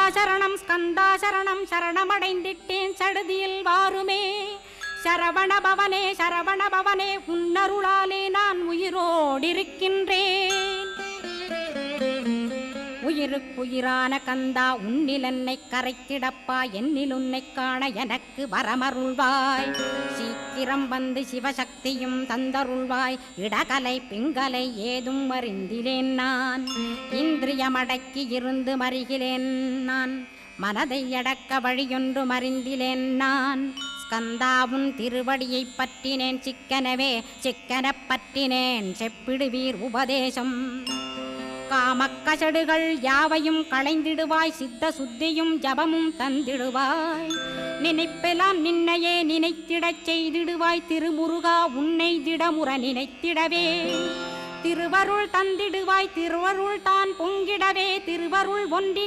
ஸ்கந்தாசரணம் சரணமடைந்திட்டேன் சடுதியில் வாருமே. சரவணபவனே சரவணபவனே உன்னருளாலே நான் உயிரோடிருக்கின்றேன். உயிருக்குயிரான கந்தா உன்னில் என்னை கரைத்திடப்பா, என்னில் உன்னை காண எனக்கு வரமருள்வாய். சீக்கிரம் வந்து சிவசக்தியும் தந்தருள்வாய். இடகலை பிங்கலை ஏதும் அறிந்திலேன் நான். இந்திரியமடக்கி இருந்து மறிகிலேன் நான். மனதை அடக்க வழியொன்று மறிந்திலேன் நான். ஸ்கந்தாவும் திருவடியை பற்றினேன் சிக்கனவே சிக்கனப் பற்றினேன் செப்பிடுவீர் உபதேசம். காமக்கசடுகள் யாவையும் களைந்திடுவாய். சித்த சுத்தியும் ஜபமும் தந்திடுவாய். நினைப்பெல்லாம் நின்னையே நினைத்திடச் செய்திடுவாய். திருமுருகா உன்னை திடமுற நினைத்திடவே திருவருள் தந்திடுவாய். திருவருள் தான் பொங்கிடவே திருவருள் ஒன்றிலே